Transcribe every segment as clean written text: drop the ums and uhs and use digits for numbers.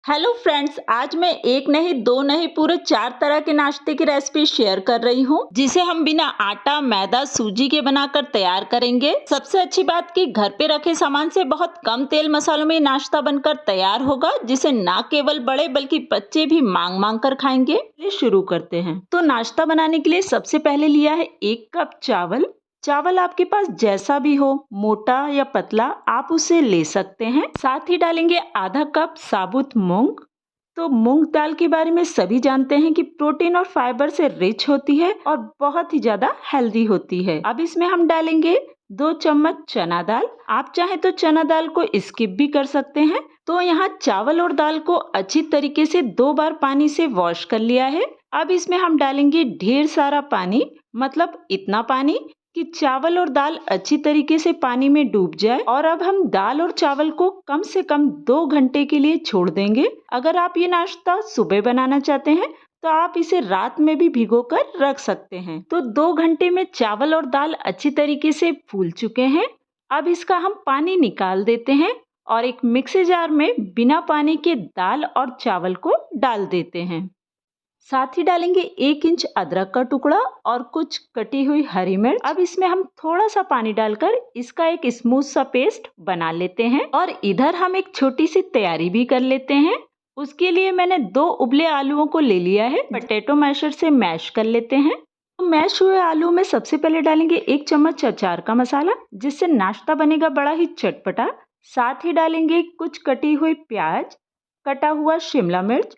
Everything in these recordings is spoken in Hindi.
हेलो फ्रेंड्स, आज मैं एक नहीं दो नहीं पूरे 4 तरह के नाश्ते की रेसिपी शेयर कर रही हूँ, जिसे हम बिना आटा मैदा सूजी के बनाकर तैयार करेंगे। सबसे अच्छी बात कि घर पे रखे सामान से बहुत कम तेल मसालों में नाश्ता बनकर तैयार होगा, जिसे ना केवल बड़े बल्कि बच्चे भी मांग मांग कर खाएंगे। चलिए शुरू करते हैं। तो नाश्ता बनाने के लिए सबसे पहले लिया है 1 कप चावल। चावल आपके पास जैसा भी हो, मोटा या पतला, आप उसे ले सकते हैं। साथ ही डालेंगे आधा कप साबुत मूंग। तो मूंग दाल के बारे में सभी जानते हैं कि प्रोटीन और फाइबर से रिच होती है और बहुत ही ज्यादा हेल्दी होती है। अब इसमें हम डालेंगे 2 चम्मच चना दाल। आप चाहे तो चना दाल को स्किप भी कर सकते हैं। तो यहाँ चावल और दाल को अच्छी तरीके से 2 बार पानी से वॉश कर लिया है। अब इसमें हम डालेंगे ढेर सारा पानी, मतलब इतना पानी कि चावल और दाल अच्छी तरीके से पानी में डूब जाए। और अब हम दाल और चावल को कम से कम 2 घंटे के लिए छोड़ देंगे। अगर आप ये नाश्ता सुबह बनाना चाहते हैं तो आप इसे रात में भी भिगोकर रख सकते हैं। तो 2 घंटे में चावल और दाल अच्छी तरीके से फूल चुके हैं। अब इसका हम पानी निकाल देते हैं और एक मिक्सी जार में बिना पानी के दाल और चावल को डाल देते हैं। साथ ही डालेंगे 1 इंच अदरक का टुकड़ा और कुछ कटी हुई हरी मिर्च। अब इसमें हम थोड़ा सा पानी डालकर इसका एक स्मूथ सा पेस्ट बना लेते हैं। और इधर हम एक छोटी सी तैयारी भी कर लेते हैं। उसके लिए मैंने 2 उबले आलूओं को ले लिया है। पोटैटो मैशर से मैश कर लेते हैं। तो मैश हुए आलू में सबसे पहले डालेंगे 1 चम्मच अचार का मसाला, जिससे नाश्ता बनेगा बड़ा ही चटपटा। साथ ही डालेंगे कुछ कटी हुई प्याज, कटा हुआ शिमला मिर्च,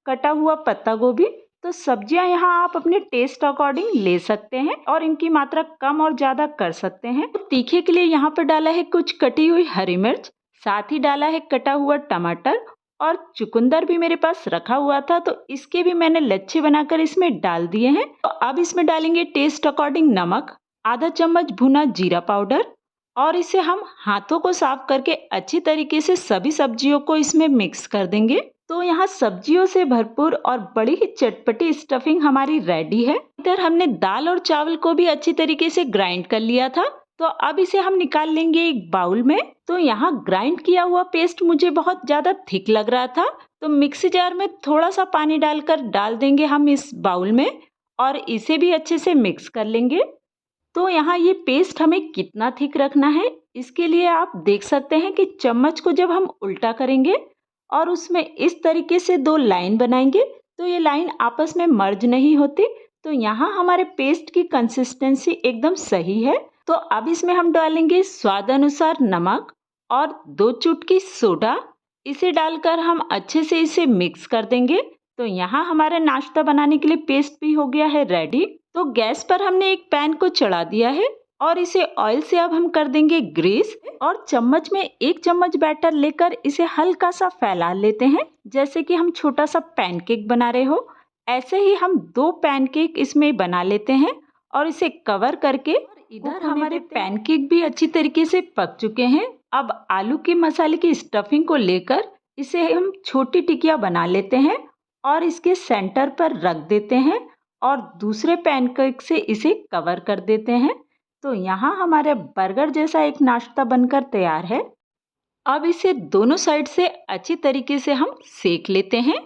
कटा हुआ पत्ता गोभी। तो सब्जियां यहाँ आप अपने टेस्ट अकॉर्डिंग ले सकते हैं और इनकी मात्रा कम और ज्यादा कर सकते हैं। तो तीखे के लिए यहाँ पर डाला है कुछ कटी हुई हरी मिर्च, साथ ही डाला है कटा हुआ टमाटर और चुकंदर भी मेरे पास रखा हुआ था, तो इसके भी मैंने लच्छे बनाकर इसमें डाल दिए हैं। तो अब इसमें डालेंगे टेस्ट अकॉर्डिंग नमक, आधा चम्मच भुना जीरा पाउडर और इसे हम हाथों को साफ करके अच्छी तरीके से सभी सब्जियों को इसमें मिक्स कर देंगे। तो यहाँ सब्जियों से भरपूर और बड़ी ही चटपटी स्टफिंग हमारी रेडी है। इधर हमने दाल और चावल को भी अच्छी तरीके से ग्राइंड कर लिया था। तो अब इसे हम निकाल लेंगे एक बाउल में। तो यहाँ ग्राइंड किया हुआ पेस्ट मुझे बहुत ज्यादा थिक लग रहा था, तो मिक्सी जार में थोड़ा सा पानी डालकर डाल देंगे हम इस बाउल में और इसे भी अच्छे से मिक्स कर लेंगे। तो यहाँ ये पेस्ट हमें कितना थिक रखना है, इसके लिए आप देख सकते हैं कि चम्मच को जब हम उल्टा करेंगे और उसमें इस तरीके से 2 लाइन बनाएंगे तो ये लाइन आपस में मर्ज नहीं होती। तो यहाँ हमारे पेस्ट की कंसिस्टेंसी एकदम सही है। तो अब इसमें हम डालेंगे स्वाद अनुसार नमक और 2 चुटकी सोडा। इसे डालकर हम अच्छे से इसे मिक्स कर देंगे। तो यहाँ हमारा नाश्ता बनाने के लिए पेस्ट भी हो गया है रेडी। तो गैस पर हमने एक पैन को चढ़ा दिया है और इसे ऑयल से अब हम कर देंगे ग्रीस। और चम्मच में 1 चम्मच बैटर लेकर इसे हल्का सा फैला लेते हैं, जैसे कि हम छोटा सा पैनकेक बना रहे हो। ऐसे ही हम 2 पैनकेक इसमें बना लेते हैं और इसे कवर करके इधर हमारे पैनकेक भी अच्छी तरीके से पक चुके हैं। अब आलू के मसाले की स्टफिंग को लेकर इसे हम छोटी टिकिया बना लेते हैं और इसके सेंटर पर रख देते हैं और दूसरे पैनकेक से इसे कवर कर देते हैं। तो यहाँ हमारे बर्गर जैसा एक नाश्ता बनकर तैयार है। अब इसे दोनों साइड से अच्छी तरीके से हम सेक लेते हैं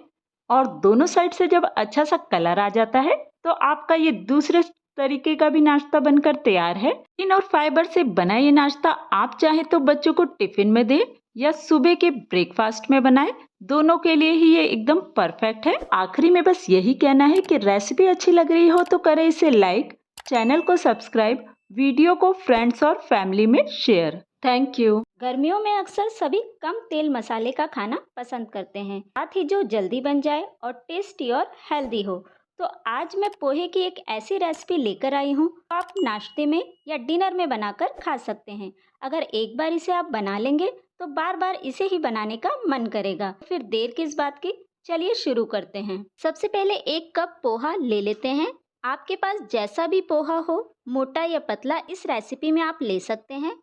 और दोनों साइड से जब अच्छा सा कलर आ जाता है तो आपका ये दूसरे तरीके का भी नाश्ता बनकर तैयार है। प्रोटीन और फाइबर से बना ये नाश्ता आप चाहे तो बच्चों को टिफिन में दे या सुबह के ब्रेकफास्ट में बनाए, दोनों के लिए ही ये एकदम परफेक्ट है। आखिरी में बस यही कहना है कि रेसिपी अच्छी लग रही हो तो करें इसे लाइक, चैनल को सब्सक्राइब, वीडियो को फ्रेंड्स और फैमिली में शेयर। Thank you. गर्मियों में अक्सर सभी कम तेल मसाले का खाना पसंद करते हैं, साथ ही जो जल्दी बन जाए और टेस्टी और हेल्दी हो। तो आज मैं पोहे की एक ऐसी रेसिपी लेकर आई हूँ, तो आप नाश्ते में या डिनर में बनाकर खा सकते हैं। अगर एक बार इसे आप बना लेंगे तो बार बार इसे ही बनाने का मन करेगा। फिर देर किस बात की, चलिए शुरू करते हैं। सबसे पहले 1 कप पोहा ले लेते हैं। आपके पास जैसा भी पोहा हो, मोटा या पतला, इस रेसिपी में आप ले सकते हैं।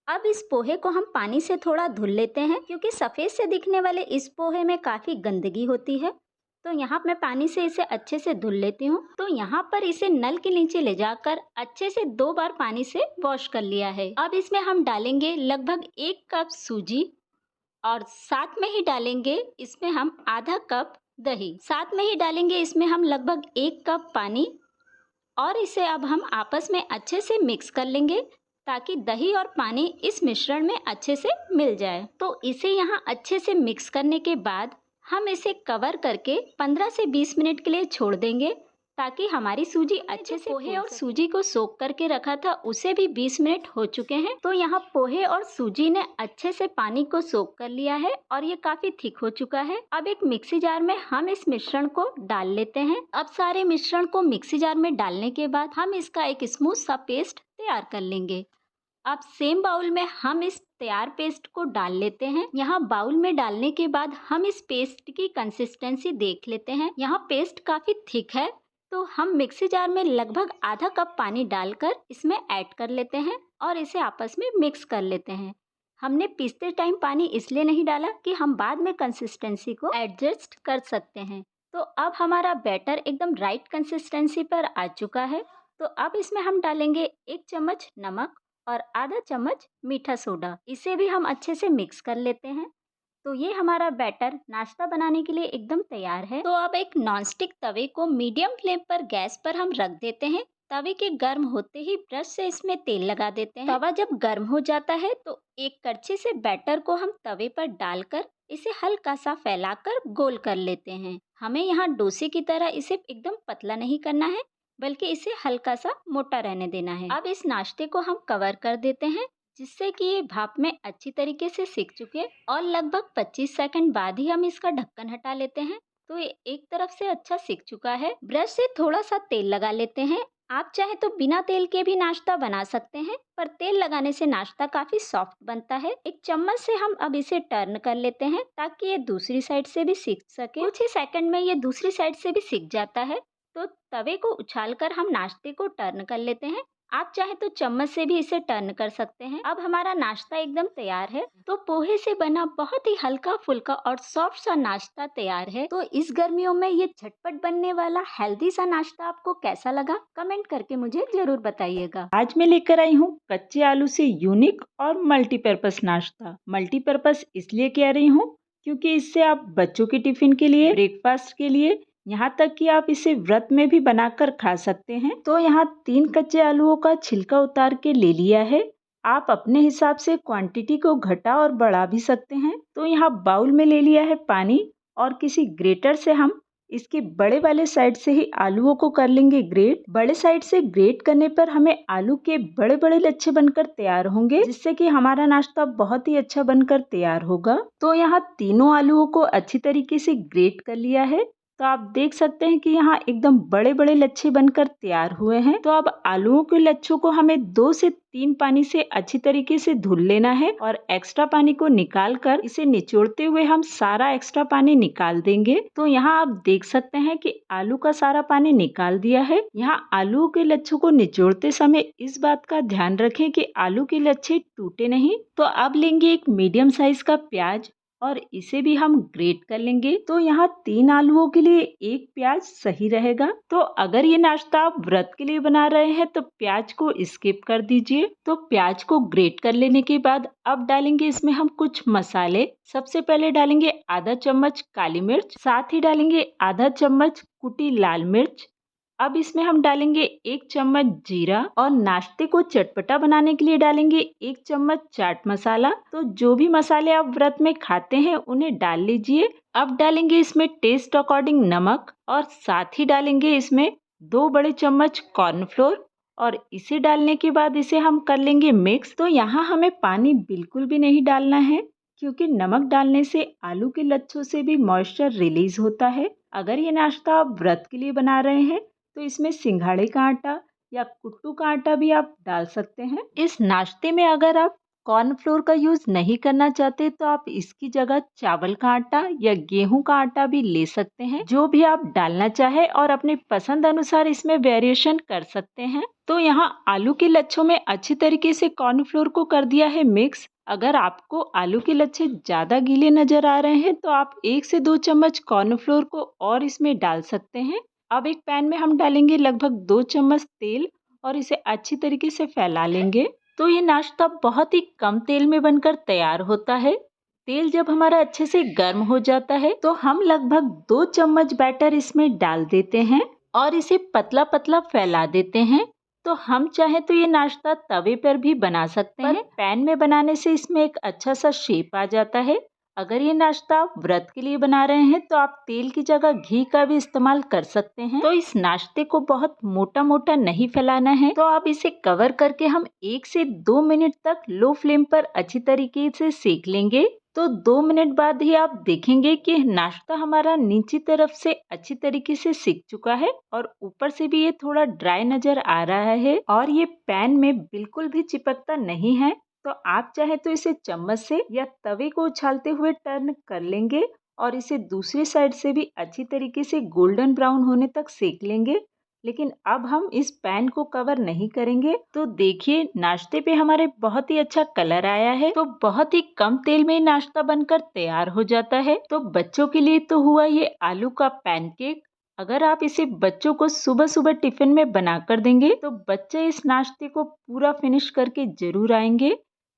अब इस पोहे को हम पानी से थोड़ा धुल लेते हैं, क्योंकि सफ़ेद से दिखने वाले इस पोहे में काफ़ी गंदगी होती है। तो यहाँ मैं पानी से इसे अच्छे से धुल लेती हूँ। तो यहाँ पर इसे नल के नीचे ले जाकर अच्छे से 2 बार पानी से वॉश कर लिया है। अब इसमें हम डालेंगे लगभग 1 कप सूजी और साथ में ही डालेंगे इसमें हम आधा कप दही, साथ में ही डालेंगे इसमें हम लगभग 1 कप पानी और इसे अब हम आपस में अच्छे से मिक्स कर लेंगे ताकि दही और पानी इस मिश्रण में अच्छे से मिल जाए। तो इसे यहाँ अच्छे से मिक्स करने के बाद हम इसे कवर करके 15 से 20 मिनट के लिए छोड़ देंगे ताकि हमारी सूजी अच्छे से पोहे और सूजी को सोक करके रखा था उसे भी 20 मिनट हो चुके हैं। तो यहाँ पोहे और सूजी ने अच्छे से पानी को सोक कर लिया है और ये काफी थिक हो चुका है। अब एक मिक्सी जार में हम इस मिश्रण को डाल लेते हैं। अब सारे मिश्रण को मिक्सी जार में डालने के बाद हम इसका एक स्मूथ सा पेस्ट तैयार कर लेंगे। अब सेम बाउल में हम इस तैयार पेस्ट को डाल लेते हैं। यहाँ बाउल में डालने के बाद हम इस पेस्ट की कंसिस्टेंसी देख लेते हैं। यहाँ पेस्ट काफी थिक है तो हम मिक्सी जार में लगभग आधा कप पानी डालकर इसमें ऐड कर लेते हैं और इसे आपस में मिक्स कर लेते हैं। हमने पीसते टाइम पानी इसलिए नहीं डाला कि हम बाद में कंसिस्टेंसी को एडजस्ट कर सकते हैं। तो अब हमारा बैटर एकदम राइट कंसिस्टेंसी पर आ चुका है। तो अब इसमें हम डालेंगे 1 चम्मच नमक और आधा चम्मच मीठा सोडा। इसे भी हम अच्छे से मिक्स कर लेते हैं। तो ये हमारा बैटर नाश्ता बनाने के लिए एकदम तैयार है। तो अब एक नॉनस्टिक तवे को मीडियम फ्लेम पर गैस पर हम रख देते हैं। तवे के गर्म होते ही ब्रश से इसमें तेल लगा देते हैं। तवा जब गर्म हो जाता है तो एक करछी से बैटर को हम तवे पर डालकर इसे हल्का सा फैलाकर गोल कर लेते हैं। हमें यहाँ डोसे की तरह इसे एकदम पतला नहीं करना है बल्कि इसे हल्का सा मोटा रहने देना है। अब इस नाश्ते को हम कवर कर देते हैं जिससे कि ये भाप में अच्छी तरीके से सिक चुके और लगभग 25 सेकंड बाद ही हम इसका ढक्कन हटा लेते हैं। तो ये एक तरफ से अच्छा सिक चुका है। ब्रश से थोड़ा सा तेल लगा लेते हैं। आप चाहे तो बिना तेल के भी नाश्ता बना सकते हैं पर तेल लगाने से नाश्ता काफी सॉफ्ट बनता है। एक चम्मच से हम अब इसे टर्न कर लेते हैं ताकि ये दूसरी साइड से भी सिक सके। कुछ ही सेकंड में ये दूसरी साइड से भी सिक जाता है। तो तवे को उछालकर हम नाश्ते को टर्न कर लेते हैं। आप चाहे तो चम्मच से भी इसे टर्न कर सकते हैं। अब हमारा नाश्ता एकदम तैयार है। तो पोहे से बना बहुत ही हल्का फुल्का और सॉफ्ट सा नाश्ता तैयार है। तो इस गर्मियों में ये झटपट बनने वाला हेल्दी सा नाश्ता आपको कैसा लगा कमेंट करके मुझे जरूर बताइएगा। आज मैं लेकर आई हूँ कच्चे आलू से यूनिक और मल्टीपर्पस नाश्ता। मल्टीपर्पस इसलिए कह रही हूँ क्योंकि इससे आप बच्चों के टिफिन के लिए, ब्रेकफास्ट के लिए, यहाँ तक कि आप इसे व्रत में भी बनाकर खा सकते हैं। तो यहाँ 3 कच्चे आलूओं का छिलका उतार के ले लिया है। आप अपने हिसाब से क्वांटिटी को घटा और बढ़ा भी सकते हैं। तो यहाँ बाउल में ले लिया है पानी और किसी ग्रेटर से हम इसके बड़े वाले साइड से ही आलूओं को कर लेंगे ग्रेट। बड़े साइड से ग्रेट करने पर हमें आलू के बड़े बड़े लच्छे बनकर तैयार होंगे जिससे कि हमारा नाश्ता बहुत ही अच्छा बनकर तैयार होगा। तो यहाँ तीनों आलूओं को अच्छी तरीके से ग्रेट कर लिया है। तो आप देख सकते हैं कि यहाँ एकदम बड़े बड़े लच्छे बनकर तैयार हुए हैं। तो अब आलूओं के लच्छों को हमें 2 से 3 पानी से अच्छी तरीके से धुल लेना है और एक्स्ट्रा पानी को निकाल कर इसे निचोड़ते हुए हम सारा एक्स्ट्रा पानी निकाल देंगे। तो यहाँ आप देख सकते हैं कि आलू का सारा पानी निकाल दिया है। यहाँ आलूओं के लच्छों को निचोड़ते समय इस बात का ध्यान रखें कि आलू के लच्छे टूटे नहीं। तो अब लेंगे एक मीडियम साइज का प्याज और इसे भी हम ग्रेट कर लेंगे। तो यहाँ 3 आलूओं के लिए 1 प्याज सही रहेगा। तो अगर ये नाश्ता आप व्रत के लिए बना रहे हैं तो प्याज को स्किप कर दीजिए। तो प्याज को ग्रेट कर लेने के बाद अब डालेंगे इसमें हम कुछ मसाले। सबसे पहले डालेंगे आधा चम्मच काली मिर्च, साथ ही डालेंगे आधा चम्मच कुटी लाल मिर्च। अब इसमें हम डालेंगे 1 चम्मच जीरा और नाश्ते को चटपटा बनाने के लिए डालेंगे 1 चम्मच चाट मसाला। तो जो भी मसाले आप व्रत में खाते हैं उन्हें डाल लीजिए। अब डालेंगे इसमें टेस्ट अकॉर्डिंग नमक और साथ ही डालेंगे इसमें 2 बड़े चम्मच कॉर्नफ्लोर और इसे डालने के बाद इसे हम कर लेंगे मिक्स। तो यहाँ हमें पानी बिल्कुल भी नहीं डालना है क्योंकि नमक डालने से आलू के लच्छों से भी मॉइस्चर रिलीज होता है। अगर ये नाश्ता आप व्रत के लिए बना रहे हैं तो इसमें सिंघाड़े का आटा या कुट्टू का आटा भी आप डाल सकते हैं। इस नाश्ते में अगर आप कॉर्नफ्लोर का यूज नहीं करना चाहते तो आप इसकी जगह चावल का आटा या गेहूं का आटा भी ले सकते हैं, जो भी आप डालना चाहे और अपने पसंद अनुसार इसमें वेरिएशन कर सकते हैं। तो यहाँ आलू के लच्छों में अच्छी तरीके से कॉर्नफ्लोर को कर दिया है मिक्स। अगर आपको आलू के लच्छे ज्यादा गीले नजर आ रहे हैं तो आप 1 से 2 चम्मच कॉर्नफ्लोर को और इसमें डाल सकते हैं। अब एक पैन में हम डालेंगे लगभग 2 चम्मच तेल और इसे अच्छी तरीके से फैला लेंगे। तो ये नाश्ता बहुत ही कम तेल में बनकर तैयार होता है। तेल जब हमारा अच्छे से गर्म हो जाता है तो हम लगभग 2 चम्मच बैटर इसमें डाल देते हैं और इसे पतला पतला फैला देते हैं। तो हम चाहे तो ये नाश्ता तवे पर भी बना सकते हैं, पैन में बनाने से इसमें एक अच्छा सा शेप आ जाता है। अगर ये नाश्ता आप व्रत के लिए बना रहे हैं तो आप तेल की जगह घी का भी इस्तेमाल कर सकते हैं। तो इस नाश्ते को बहुत मोटा मोटा नहीं फैलाना है, तो आप इसे कवर करके हम 1 से 2 मिनट तक लो फ्लेम पर अच्छी तरीके से सेक लेंगे। तो 2 मिनट बाद ही आप देखेंगे कि नाश्ता हमारा नीचे तरफ से अच्छी तरीके से सिक चुका है और ऊपर से भी ये थोड़ा ड्राई नजर आ रहा है और ये पैन में बिल्कुल भी चिपकता नहीं है। तो आप चाहे तो इसे चम्मच से या तवे को उछालते हुए टर्न कर लेंगे और इसे दूसरी साइड से भी अच्छी तरीके से गोल्डन ब्राउन होने तक सेक लेंगे। लेकिन अब हम इस पैन को कवर नहीं करेंगे। तो देखिए नाश्ते पे हमारे बहुत ही अच्छा कलर आया है। तो बहुत ही कम तेल में नाश्ता बनकर तैयार हो जाता है। तो बच्चों के लिए तो हुआ ये आलू का पैनकेक। अगर आप इसे बच्चों को सुबह सुबह टिफिन में बना कर देंगे तो बच्चे इस नाश्ते को पूरा फिनिश करके जरूर आएंगे।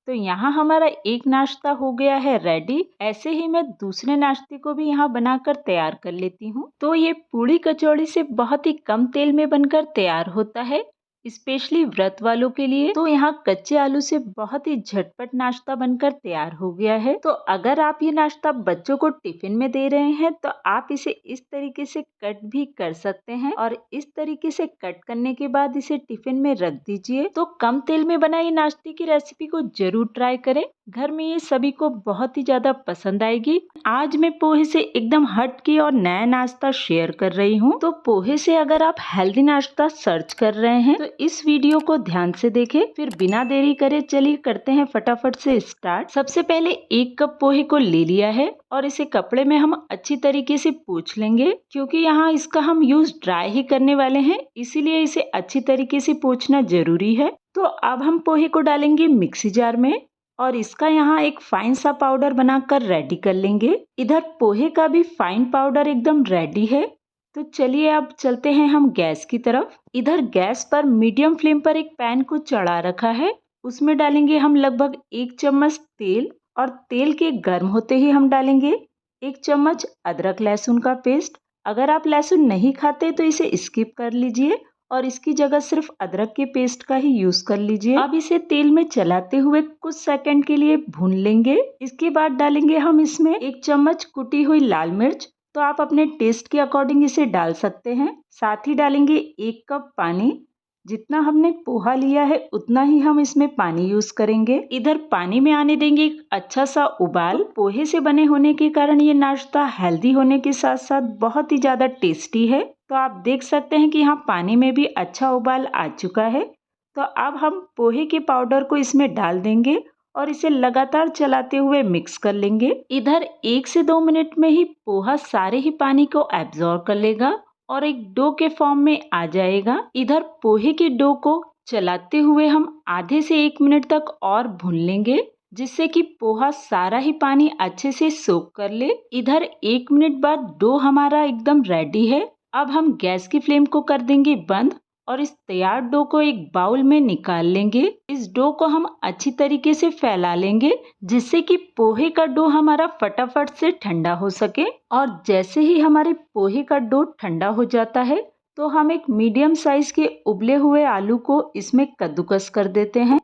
तो यहाँ हमारा एक नाश्ता हो गया है रेडी। ऐसे ही मैं दूसरे नाश्ते को भी यहाँ बनाकर तैयार कर लेती हूँ। तो ये पूड़ी कचौड़ी से बहुत ही कम तेल में बनकर तैयार होता है, स्पेशली व्रत वालों के लिए। तो यहाँ कच्चे आलू से बहुत ही झटपट नाश्ता बनकर तैयार हो गया है। तो अगर आप ये नाश्ता बच्चों को टिफिन में दे रहे हैं तो आप इसे इस तरीके से कट भी कर सकते हैं और इस तरीके से कट करने के बाद इसे टिफिन में रख दीजिए। तो कम तेल में बनाई नाश्ते की रेसिपी को जरूर ट्राई करें, घर में ये सभी को बहुत ही ज्यादा पसंद आएगी। आज मैं पोहे से एकदम हटके और नया नाश्ता शेयर कर रही हूँ। तो पोहे से अगर आप हेल्दी नाश्ता सर्च कर रहे हैं तो इस वीडियो को ध्यान से देखें। फिर बिना देरी करे चलिए करते हैं फटाफट से स्टार्ट। सबसे पहले 1 कप पोहे को ले लिया है और इसे कपड़े में हम अच्छी तरीके से पोंछ लेंगे, क्योंकि यहाँ इसका हम यूज ड्राई ही करने वाले हैं, इसीलिए इसे अच्छी तरीके से पोंछना जरूरी है। तो अब हम पोहे को डालेंगे मिक्सी जार में और इसका यहाँ एक फाइन सा पाउडर बनाकर रेडी कर लेंगे। इधर पोहे का भी फाइन पाउडर एकदम रेडी है। तो चलिए अब चलते हैं हम गैस की तरफ। इधर गैस पर मीडियम फ्लेम पर एक पैन को चढ़ा रखा है, उसमें डालेंगे हम लगभग 1 चम्मच तेल और तेल के गर्म होते ही हम डालेंगे 1 चम्मच अदरक लहसुन का पेस्ट। अगर आप लहसुन नहीं खाते तो इसे स्किप कर लीजिए और इसकी जगह सिर्फ अदरक के पेस्ट का ही यूज कर लीजिए। अब इसे तेल में चलाते हुए कुछ सेकंड के लिए भून लेंगे। इसके बाद डालेंगे हम इसमें 1 चम्मच कुटी हुई लाल मिर्च। तो आप अपने टेस्ट के अकॉर्डिंग इसे डाल सकते हैं। साथ ही डालेंगे 1 कप पानी। जितना हमने पोहा लिया है उतना ही हम इसमें पानी यूज करेंगे। इधर पानी में आने देंगे एक अच्छा सा उबाल। पोहे से बने होने के कारण ये नाश्ता हेल्दी होने के साथ साथ बहुत ही ज्यादा टेस्टी है। तो आप देख सकते हैं कि यहाँ पानी में भी अच्छा उबाल आ चुका है। तो अब हम पोहे के पाउडर को इसमें डाल देंगे और इसे लगातार चलाते हुए मिक्स कर लेंगे। इधर 1 से 2 मिनट में ही पोहा सारे ही पानी को एब्जॉर्ब कर लेगा और एक डो के फॉर्म में आ जाएगा। इधर पोहे के डो को चलाते हुए हम आधे से 1 मिनट तक और भून लेंगे, जिससे कि पोहा सारा ही पानी अच्छे से सोख कर ले। इधर 1 मिनट बाद डो हमारा एकदम रेडी है। अब हम गैस की फ्लेम को कर देंगे बंद और इस तैयार डो को एक बाउल में निकाल लेंगे। इस डो को हम अच्छी तरीके से फैला लेंगे, जिससे कि पोहे का डो हमारा फटाफट से ठंडा हो सके। और जैसे ही हमारे पोहे का डो ठंडा हो जाता है तो हम एक मीडियम साइज के उबले हुए आलू को इसमें कद्दूकस कर देते हैं।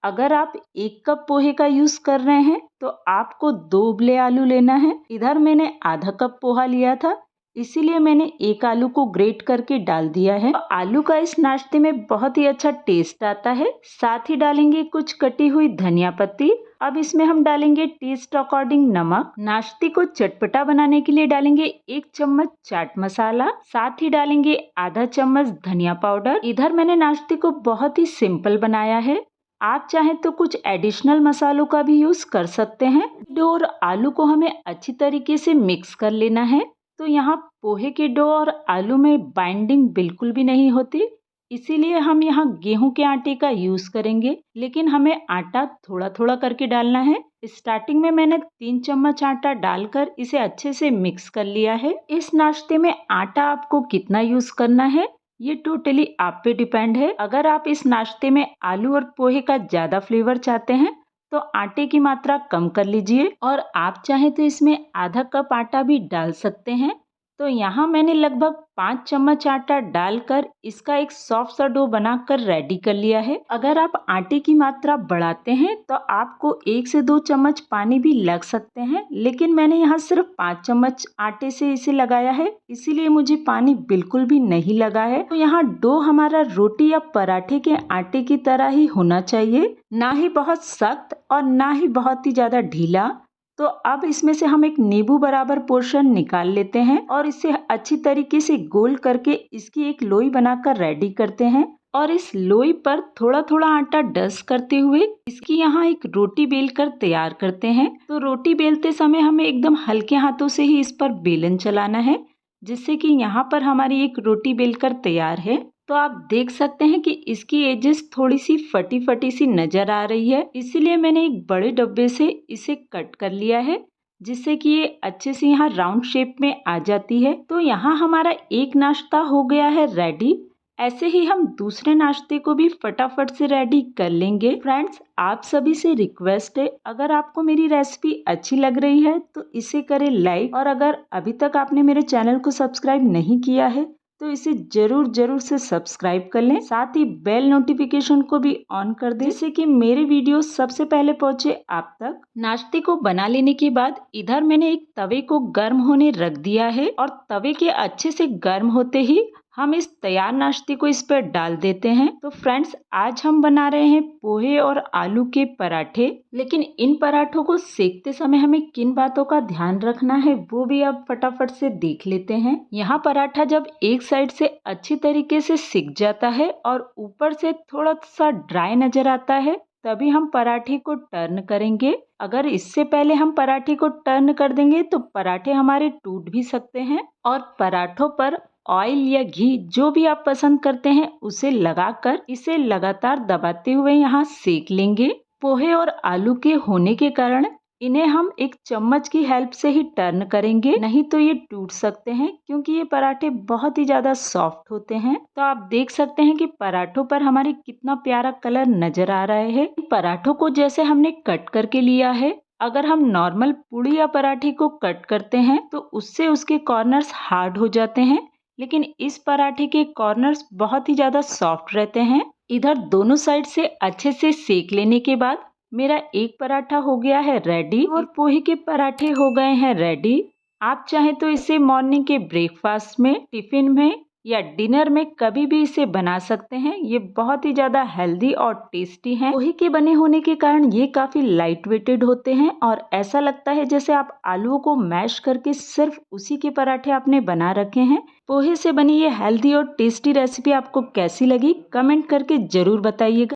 अगर आप 1 कप पोहे का यूज कर रहे हैं तो आपको 2 उबले आलू लेना है। इधर मैंने आधा कप पोहा लिया था, इसीलिए मैंने 1 आलू को ग्रेट करके डाल दिया है। तो आलू का इस नाश्ते में बहुत ही अच्छा टेस्ट आता है। साथ ही डालेंगे कुछ कटी हुई धनिया पत्ती। अब इसमें हम डालेंगे टेस्ट अकॉर्डिंग नमक। नाश्ते को चटपटा बनाने के लिए डालेंगे 1 चम्मच चाट मसाला। साथ ही डालेंगे आधा चम्मच धनिया पाउडर। इधर मैंने नाश्ते को बहुत ही सिंपल बनाया है, आप चाहें तो कुछ एडिशनल मसालों का भी यूज कर सकते हैं। डो और आलू को हमें अच्छी तरीके से मिक्स कर लेना है। तो यहाँ पोहे के डो और आलू में बाइंडिंग बिल्कुल भी नहीं होती, इसीलिए हम यहाँ गेहूं के आटे का यूज करेंगे, लेकिन हमें आटा थोड़ा थोड़ा करके डालना है। स्टार्टिंग में मैंने 3 चम्मच आटा डालकर इसे अच्छे से मिक्स कर लिया है। इस नाश्ते में आटा आपको कितना यूज करना है ये टोटली आप पे डिपेंड है। अगर आप इस नाश्ते में आलू और पोहे का ज्यादा फ्लेवर चाहते हैं तो आटे की मात्रा कम कर लीजिए और आप चाहें तो इसमें आधा कप आटा भी डाल सकते हैं। तो यहाँ मैंने लगभग 5 चम्मच आटा डालकर इसका एक सॉफ्ट सा डो बनाकर रेडी कर लिया है। अगर आप आटे की मात्रा बढ़ाते हैं तो आपको 1 से 2 चम्मच पानी भी लग सकते हैं, लेकिन मैंने यहाँ सिर्फ 5 चम्मच आटे से इसे लगाया है, इसीलिए मुझे पानी बिल्कुल भी नहीं लगा है। तो यहाँ डो हमारा रोटी या पराठे के आटे की तरह ही होना चाहिए, ना ही बहुत सख्त और ना ही बहुत ही ज्यादा ढीला। तो अब इसमें से हम एक नींबू बराबर पोर्शन निकाल लेते हैं और इसे अच्छी तरीके से गोल करके इसकी एक लोई बनाकर रेडी करते हैं और इस लोई पर थोड़ा थोड़ा आटा डस्ट करते हुए इसकी यहाँ एक रोटी बेल कर तैयार करते हैं। तो रोटी बेलते समय हमें एकदम हल्के हाथों से ही इस पर बेलन चलाना है, जिससे कि यहाँ पर हमारी एक रोटी बेलकर तैयार है। तो आप देख सकते हैं कि इसकी एजेस थोड़ी सी फटी फटी सी नजर आ रही है, इसीलिए मैंने एक बड़े डब्बे से इसे कट कर लिया है, जिससे कि ये अच्छे से यहाँ राउंड शेप में आ जाती है। तो यहाँ हमारा एक नाश्ता हो गया है रेडी। ऐसे ही हम दूसरे नाश्ते को भी फटाफट से रेडी कर लेंगे। फ्रेंड्स, आप सभी से रिक्वेस्ट है, अगर आपको मेरी रेसिपी अच्छी लग रही है तो इसे करें लाइक, और अगर अभी तक आपने मेरे चैनल को सब्सक्राइब नहीं किया है तो इसे जरूर से सब्सक्राइब कर लें। साथ ही बेल नोटिफिकेशन को भी ऑन कर दें, जिससे कि मेरे वीडियो सबसे पहले पहुंचे आप तक। नाश्ते को बना लेने के बाद इधर मैंने एक तवे को गर्म होने रख दिया है और तवे के अच्छे से गर्म होते ही हम इस तैयार नाश्ते को इस पर डाल देते हैं। तो फ्रेंड्स, आज हम बना रहे हैं पोहे और आलू के पराठे, लेकिन इन पराठों को सेकते समय हमें किन बातों का ध्यान रखना है वो भी अब फटाफट से देख लेते हैं। यहाँ पराठा जब एक साइड से अच्छी तरीके से सिक जाता है और ऊपर से थोड़ा सा ड्राई नजर आता है, तभी हम पराठे को टर्न करेंगे। अगर इससे पहले हम पराठे को टर्न कर देंगे तो पराठे हमारे टूट भी सकते हैं। और पराठों पर ऑयल या घी जो भी आप पसंद करते हैं उसे लगाकर इसे लगातार दबाते हुए यहाँ सेक लेंगे। पोहे और आलू के होने के कारण इन्हें हम एक चम्मच की हेल्प से ही टर्न करेंगे, नहीं तो ये टूट सकते हैं, क्योंकि ये पराठे बहुत ही ज्यादा सॉफ्ट होते हैं। तो आप देख सकते हैं कि पराठों पर हमारे कितना प्यारा कलर नजर आ रहा है। पराठों को जैसे हमने कट करके लिया है, अगर हम नॉर्मल पूड़ी या पराठे को कट करते हैं तो उससे उसके कॉर्नर्स हार्ड हो जाते हैं, लेकिन इस पराठे के कॉर्नर्स बहुत ही ज्यादा सॉफ्ट रहते हैं। इधर दोनों साइड से अच्छे से सेक लेने के बाद मेरा एक पराठा हो गया है रेडी और पोहे के पराठे हो गए हैं रेडी। आप चाहे तो इसे मॉर्निंग के ब्रेकफास्ट में, टिफिन में या डिनर में कभी भी इसे बना सकते हैं। ये बहुत ही ज्यादा हेल्दी और टेस्टी हैं। पोहे के बने होने के कारण ये काफी लाइट वेटेड होते हैं और ऐसा लगता है जैसे आप आलूओं को मैश करके सिर्फ उसी के पराठे आपने बना रखे हैं। पोहे से बनी ये हेल्दी और टेस्टी रेसिपी आपको कैसी लगी कमेंट करके जरूर बताइएगा।